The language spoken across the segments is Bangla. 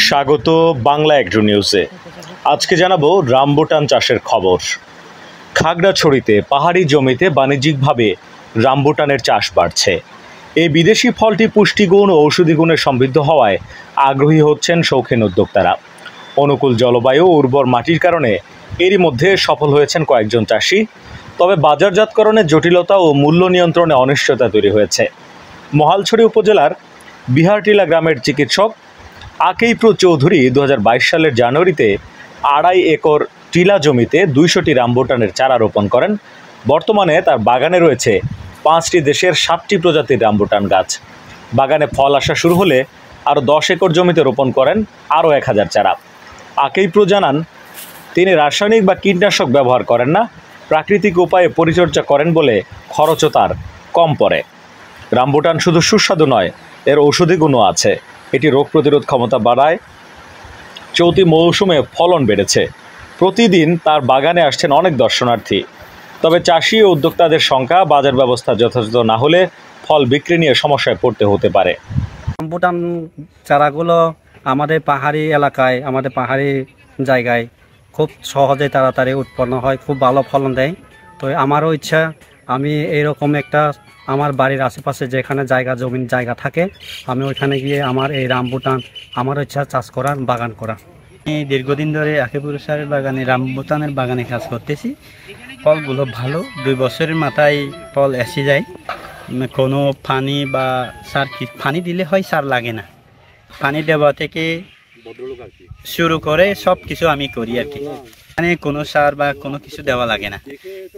স্বাগত বাংলা এগ্রো নিউজে। আজকে জানাবো রামবুটান চাষের খবর। খাগড়াছড়িতে পাহাড়ি জমিতে বাণিজ্যিকভাবে রামবুটানের চাষ বাড়ছে। এই বিদেশি ফলটি পুষ্টিগুণ ও ঔষধি গুণে সমৃদ্ধ হওয়ায় আগ্রহী হচ্ছেন শৌখিন উদ্যোক্তারা। অনুকূল জলবায়ু ও উর্বর মাটির কারণে এরই মধ্যে সফল হয়েছেন কয়েকজন চাষি। তবে বাজারজাতকরণে জটিলতা ও মূল্য নিয়ন্ত্রণে অনিশ্চয়তা তৈরি হয়েছে। মহালছড়ি উপজেলার বিহারটিলা গ্রামের চিকিৎসক আকেইপ্রো চৌধুরী 2022 সালের জানুয়ারিতে 2.5 একর টিলা জমিতে 200টি রামবুটানের চারা রোপণ করেন। বর্তমানে তার বাগানে রয়েছে 5টি দেশের 7টি প্রজাতির রামবুটান গাছ। বাগানে ফল আসা শুরু হলে আরও 10 একর জমিতে রোপণ করেন আরও 1000 চারা। আকেইপ্রো জানান, তিনি রাসায়নিক বা কীটনাশক ব্যবহার করেন না, প্রাকৃতিক উপায়ে পরিচর্যা করেন বলে খরচও তার কম পড়ে। রামবুটান শুধু সুস্বাদু নয়, এর ঔষধি গুণও আছে। এটি রোগ প্রতিরোধ ক্ষমতা বাড়ায়। চলতি মৌসুমে ফলন বেড়েছে। প্রতিদিন তার বাগানে আসছেন অনেক দর্শনার্থী। তবে চাষি ও উদ্যোক্তাদের সংখ্যা, বাজার ব্যবস্থা যথাযথ না হলে ফল বিক্রি নিয়ে সমস্যায় পড়তে হতে পারে। রামবুটান চারাগুলো আমাদের পাহাড়ি এলাকায়, আমাদের পাহাড়ি জায়গায় খুব সহজে তাড়াতাড়ি উৎপন্ন হয়, খুব ভালো ফলন দেয়। তো আমারও ইচ্ছা আমি এইরকম একটা আমার বাড়ির আশেপাশে যেখানে জমিন জায়গা থাকে, আমি ওইখানে গিয়ে আমার এই রামবুটান আমারও ইচ্ছা চাষ করার, বাগান করা। আমি দীর্ঘদিন ধরে আকিপুর স্যারের বাগানে রামবুটানের বাগানে কাজ করতেছি। ফলগুলো ভালো, 2 বছরের মাথায় ফল এসে যায়। কোনো পানি বা সার, পানি দিলে হয়, সার লাগে না। পানি দেওয়া থেকে শুরু করে সব কিছু আমি করি আর কি। মানে কোনো সার বা কোনো কিছু দেওয়া লাগে না।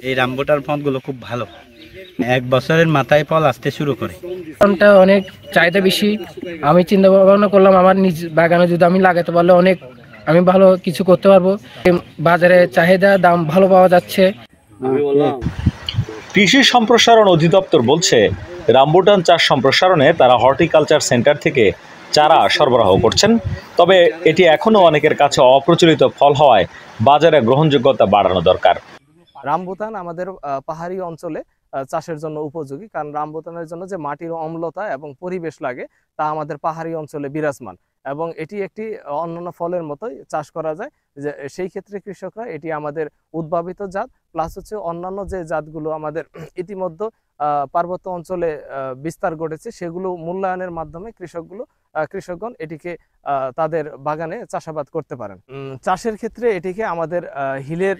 এই রামবুটান ফলগুলো খুব ভালো, 1 বছরের মাথায় ফল আসতে শুরু করে। ফলটা অনেক চাহিদা বেশি। আমি চিন্তা ভাবনা করলাম আমার নিজ বাগানে যদি আমি লাগাতে পারলে অনেক আমি ভালো কিছু করতে পারবো। বাজারে চাহিদা দাম ভালো পাওয়া যাচ্ছে। কৃষি সম্প্রসারণ অধিদপ্তর বলছে, রামবুটান চাষ সম্প্রসারণে তারা হর্টিকালচার সেন্টার থেকে চারা সরবরাহ করছেন। তবে এটি এখনও অনেকের কাছে অপ্রচলিত ফল হওয়ায় বাজারে গ্রহণযোগ্যতা বাড়ানো দরকার। রামবুটান আমাদের পাহাড়ি অঞ্চলে চাষের জন্য উপযোগী, কারণ রামবুটানের জন্য যে মাটির অম্লতা এবং পরিবেশ লাগে তা আমাদের পাহাড়ি অঞ্চলে বিরাজমান, এবং এটি একটি অন্যান্য ফলের মতোই চাষ করা যায়। যে সেই ক্ষেত্রে কৃষকরা এটি আমাদের উদ্ভাবিত জাত, প্লাস হচ্ছে অন্যান্য যে জাতগুলো আমাদের ইতিমধ্যে পার্বত্য অঞ্চলে বিস্তার ঘটেছে, সেগুলো মূল্যায়নের মাধ্যমে কৃষকগণ এটিকে তাদের বাগানে চাষাবাদ করতে পারেন। চাষের ক্ষেত্রে এটিকে আমাদের হিলের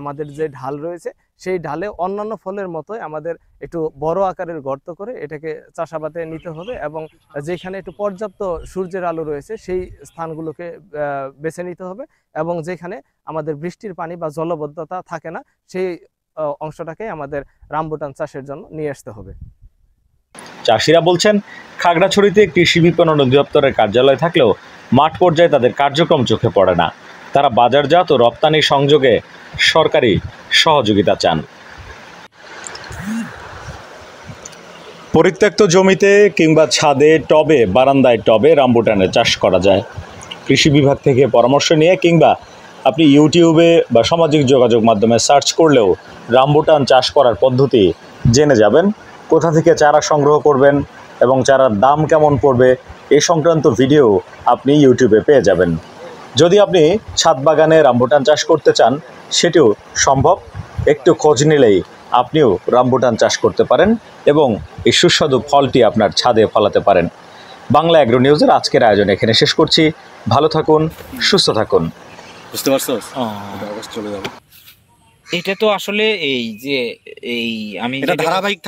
আমাদের যে ঢাল রয়েছে, সেই ঢালে অন্যান্য ফলের মতোই আমাদের একটু বড় আকারের গর্ত করে এটাকে চাষাবাদে নিতে হবে, এবং যেখানে একটু পর্যাপ্ত সূর্যের আলো রয়েছে সেই স্থানগুলোকে বেছে নিতে হবে, এবং যেখানে আমাদের বৃষ্টির পানি বা জলবদ্ধতা থাকে না সেই অংশটাকে আমাদের রামবুটান চাষের জন্য নিয়ে আসতে হবে। চাষিরা বলছেন, খাগড়াছড়িতে কৃষি বিপণন অধিদপ্তরের কার্যালয় থাকলেও মাঠ পর্যায়ে তাদের কার্যক্রম চোখে পড়ে না। তারা বাজারজাত ও রপ্তানি সংযোগে সরকারি সহযোগিতা চান। পরিত্যক্ত জমিতে কিংবা ছাদে, টবে, বারান্দায় টবে রামবুটানের চাষ করা যায়। কৃষি বিভাগ থেকে পরামর্শ নিয়ে কিংবা আপনি ইউটিউবে বা সামাজিক যোগাযোগ মাধ্যমে সার্চ করলেও রামবুটান চাষ করার পদ্ধতি জেনে যাবেন। কোথা থেকে চারা সংগ্রহ করবেন এবং চারার দাম কেমন পড়বে, এই সংক্রান্ত ভিডিও আপনি ইউটিউবে পেয়ে যাবেন। যদি আপনি ছাদ বাগানে রামবুটান চাষ করতে চান, সেটিও সম্ভব। একটু খোঁজ নিলেই আপনিও রামবুটান চাষ করতে পারেন এবং এই সুস্বাদু ফলটি আপনার ছাদে ফলাতে পারেন। বাংলা এগ্রো নিউজের আজকের আয়োজন এখানে শেষ করছি। ভালো থাকুন, সুস্থ থাকুন। বুঝতে পারছো? চলে যাবো। এটা তো আসলে আমি ধারাবাহিক